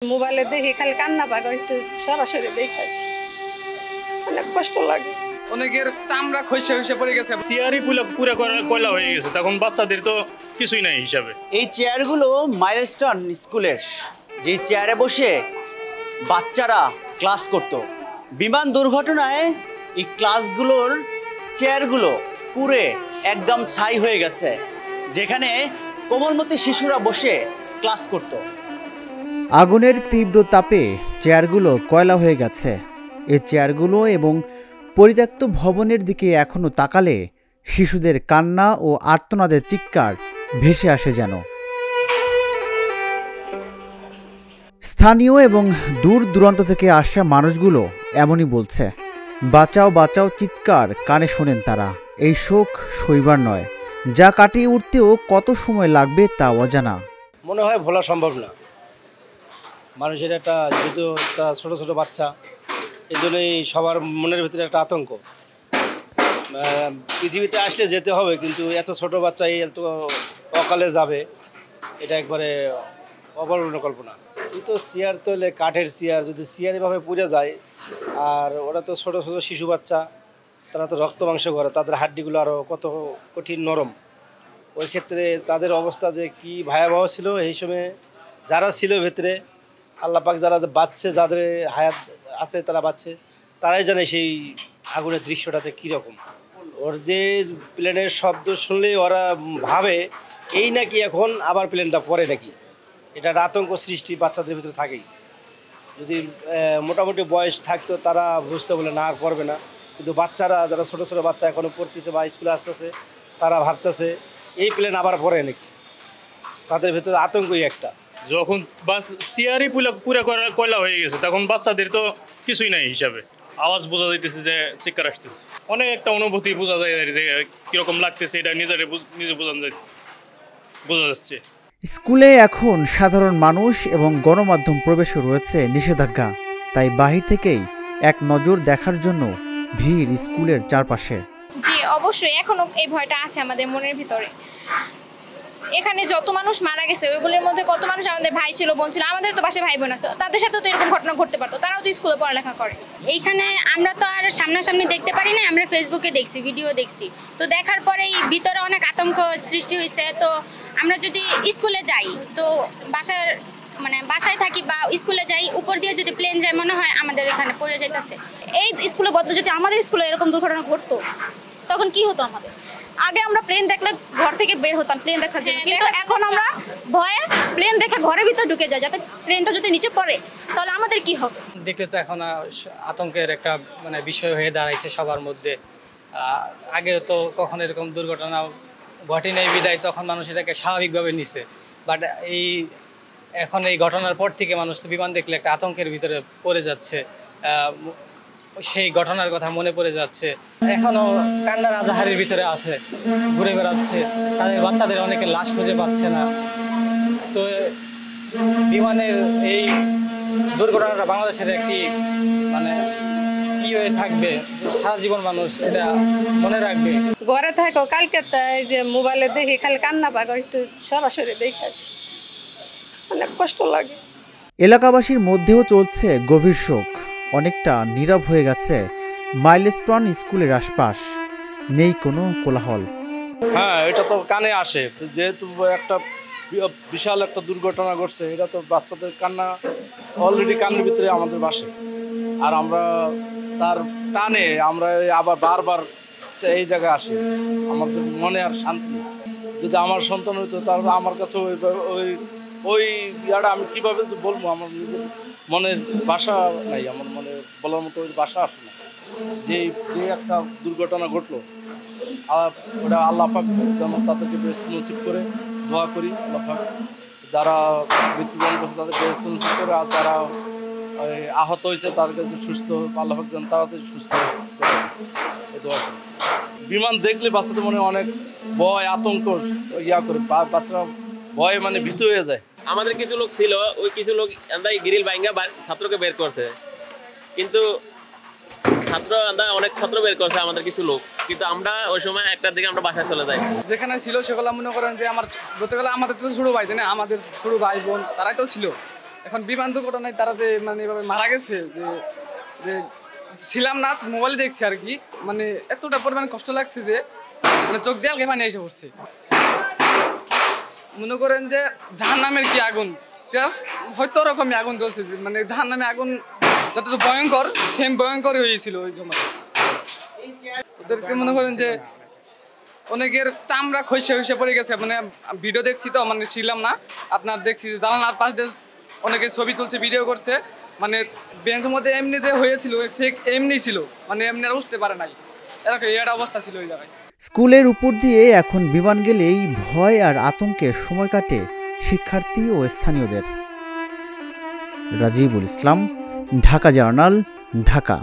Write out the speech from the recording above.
মোবাইলে দেখি খালি কান্না পাগল, একটু সরাসরি দেখে আসি, অনেক কষ্ট লাগে। অনেকের চামড়া খসে খসে পড়ে গেছে, চেয়ারই পুরো কয়লা হয়ে গেছে, তখন বাচ্চাদের তো কিছুই নাই হিসাবে। এই চেয়ারগুলো মাইলস্টোন স্কুলের, যে চেয়ারে বসে বাচ্চারা ক্লাস করত। বিমান দুর্ঘটনায় এই ক্লাসগুলোর চেয়ারগুলো পুড়ে একদম ছাই হয়ে গেছে, যেখানে কোমলমতি শিশুরা বসে ক্লাস করত। আগুনের তীব্র তাপে চেয়ারগুলো কয়লা হয়ে গেছে। এই চেয়ারগুলো এবং পরিত্যক্ত ভবনের দিকে এখনও তাকালে শিশুদের কান্না ও আর্তনাদের চিৎকার ভেসে আসে যেন। স্থানীয় এবং দূর দূরান্ত থেকে আসা মানুষগুলো এমনই বলছে। বাঁচাও বাঁচাও চিৎকার কানে শোনেন তারা। এই শোক সইবার নয়, যা কাটিয়ে উঠতেও কত সময় লাগবে তা অজানা। মনে হয় ভোলা সম্ভব না। মানুষের একটা যেহেতু একটা ছোটো ছোটো বাচ্চা, এই জন্যই সবার মনের ভিতরে একটা আতঙ্ক। পৃথিবীতে আসলে যেতে হবে, কিন্তু এত ছোট বাচ্চা এত অকালে যাবে, এটা একবারে অবর্ণনীয় কল্পনা। কিন্তু চেয়ার তো কাঠের চেয়ার, যদি চেয়ার এভাবে পুড়ে যায়, আর ওরা তো ছোটো ছোটো শিশু বাচ্চা, তারা তো রক্ত মাংস করে, তাদের হাড্ডিগুলো আরও কত কঠিন নরম। ওই ক্ষেত্রে তাদের অবস্থা যে কি ভয়াবহ ছিল, এই সময় যারা ছিল ভেতরে, আল্লাহ পাক যারা বাঁচছে, যাদের হায়াত আছে তারা বাঁচছে, তারাই জানে সেই আগুনের দৃশ্যটাতে কীরকম। ওর যে প্লেনের শব্দ শুনলেই ওরা ভাবে এই নাকি এখন আবার প্লেনটা পড়ে নাকি, এটা আতঙ্ক সৃষ্টি বাচ্চাদের ভিতরে থাকেই। যদি মোটামুটি বয়স থাকতো তারা বুঝতে বলে না আর পড়বে না, কিন্তু বাচ্চারা যারা ছোটো ছোটো বাচ্চা এখনও পড়তেছে বা স্কুলে আসতেছে, তারা ভাবতেছে এই প্লেন আবার পড়ে নাকি, তাদের ভিতরে আতঙ্কই একটা। যখন চেয়ারই পুরো কয়লা হয়ে গেছে, তখন বাচ্চাদের তো কিছুই নাই হিসাবে। আওয়াজ বোঝা যাইতেছে যে চিৎকার আসতেছে, অনেক একটা অনুভূতি বোঝা যায় যে কিরকম লাগতেছে, এটা নিজে বোঝা যাচ্ছে। স্কুলে এখন সাধারণ মানুষ এবং গণমাধ্যম প্রবেশও রয়েছে নিষেধাজ্ঞা, তাই বাহির থেকেই এক নজর দেখার জন্য ভিড় স্কুলের চারপাশে। জি অবশ্যই, এখনো এই ভয়টা আছে আমাদের মনের ভিতরে। এখানে যত মানুষ মারা গেছে ওইগুলোর মধ্যে কত মানুষ আমাদের ভাই ছিল, বোন ছিল, আমাদের তো পাশে ভাই বোন আছে, তাদের সাথেও তো এরকম ঘটনা ঘটতে পারতো, তারাও তো স্কুলে পড়ালেখা করে। এইখানে আমরা তো আর সামনাসামনি দেখতে পারি না, আমরা ফেসবুকে দেখছি, ভিডিও দেখছি, তো দেখার পরেই ভিতরে অনেক আতঙ্ক সৃষ্টি হয়েছে। তো আমরা যদি স্কুলে যাই, তো বাসায় থাকি বা স্কুলে যাই, উপর দিয়ে যদি প্লেন যায়, মনে হয় আমাদের এখানে পড়ে যাইতেছে। এই স্কুলে বদলে যদি আমাদের স্কুলে এরকম দুর্ঘটনা ঘটতো, তখন কি হতো আমাদের? আগে আমরা প্লেন দেখলে ঘর থেকে বের হতাম প্লেন দেখার জন্য, কিন্তু এখন আমরা ভয়ে প্লেন দেখে ঘরের ভিতর ঢুকে যাই, যাতে প্লেনটা যদি নিচে পড়ে তাহলে আমাদের কি হবে। দেখলে তো এখন আতঙ্কের একটা বিষয় হয়ে দাঁড়াইছে সবার মধ্যে। আগে তো কখনো এরকম দুর্ঘটনা ঘটে নেই বিদায়, তখন মানুষ এটাকে স্বাভাবিকভাবে নিছে। বাট এখন এই ঘটনার পর থেকে মানুষ তো বিমান দেখলে একটা আতঙ্কের ভিতরে পড়ে যাচ্ছে, সেই ঘটনার কথা মনে পড়ে যাচ্ছে। এখনো কান্নার আজাহারির ভিতরে আছে, ঘুরে বেড়াচ্ছে, তাদের বাচ্চাদের অনেকে লাশ খুঁজে পাচ্ছে না। তো বিমানের এই দুর্ঘটনাটা বাংলাদেশের একটি কি হয়ে থাকবে, সারা জীবন মানুষ এটা মনে রাখবে। ঘরে থাকো, কালকে যে মোবাইলে দেখি খালি কান্না পাগল, একটু সরাসরি দেখে আসি, অনেক কষ্ট লাগে। এলাকাবাসীর মধ্যেও চলছে গভীর শোক। অনেকটা নীরব হয়ে গেছে মাইলস্টোন স্কুলের আশপাশ, নেই কোনো কোলাহল। হ্যাঁ, এটা তো কানে আসে, যেহেতু একটা বিশাল একটা দুর্ঘটনা ঘটছে, এটা তো বাচ্চাদের কান্না অলরেডি কানের ভিতরে আমাদের বাসে। আর আমরা তার টানে আমরা আবার বারবার এই জায়গায় আসি, আমাদের মনে আর শান্তি। যদি আমার সন্তান হইতো তাহলে আমার কাছে ওই ইয়াটা আমি কীভাবে বলবো, আমার নিজের মনের ভাষা নাই, আমার মনে বলার মতো ওই ভাষা আসে না। যে একটা দুর্ঘটনা ঘটলো, আর ওটা আল্লাহ পাক যেমন তাদেরকে বেহেশত নসিব করে দোয়া করি, আল্লাহ পাক যারা মৃত্যুবরণ করছে তাদের বেহেশত নসিব করে, আর যারা আহত হয়েছে তাদের কাছে সুস্থ আল্লাহ পাক যেন তাড়াতাড়ি সুস্থ এই দোয়া করি। বিমান দেখলে বাচ্চাদের মনে অনেক ভয় আতঙ্ক করে, বাচ্চারা ভয় ভীত হয়ে যায়। আমাদের কিছু লোক ছিল, ওই কিছু লোক গ্রিল ভাঙ্গা ছাত্রকে বের করছে, কিন্তু অনেক ছাত্র বের করছে আমাদের কিছু লোক, কিন্তু আমরা ওই সময় একটার দিকে আমরা বাসায় চলে যাই। যেখানে ছিল সেগুলো মনে করেন যে বলতে গেলে আমাদের তো ছোটো ভাই, তাই না, আমাদের ছোটো ভাই বোন তারাই তো ছিল। এখন বিমান দুর্ঘটনায় তারা যে মানে এভাবে মারা গেছে যে যে ছিলাম না, মোবাইলে দেখছি আর কি, মানে এতটা পরিমাণ কষ্ট লাগছে যে মানে চোখ দিয়ে আলগে পানি এসে পড়ছে। মনে করেন যে জাহান্নামের কি আগুন, হয়তো ওরকমই আগুন জ্বলছে, মানে জাহান্নামে আগুন যত ভয়ঙ্কর সেম ভয়ঙ্করই হয়েছিল ওই সময়। ওদেরকে মনে করেন যে অনেকের চামড়া খসে পড়ে গেছে, মানে ভিডিও দেখছি তো, মানে ছিলাম না, আপনার দেখছি যে জানালার পাশ দিয়ে অনেকে ছবি তুলছে, ভিডিও করছে, মানে বেঞ্চের মধ্যে এমনি যে হয়েছিল ঠিক এমনি ছিল, মানে এমনি আর উঠতে পারে নাই, এরকম একটা অবস্থা ছিল ওই জায়গায়। স্কুলের উপর দিয়ে এখন বিমান গেলেই ভয় আর আতঙ্কে সময় কাটে শিক্ষার্থী ও স্থানীয়দের। রাজিবুল ইসলাম, ঢাকা জার্নাল, ঢাকা।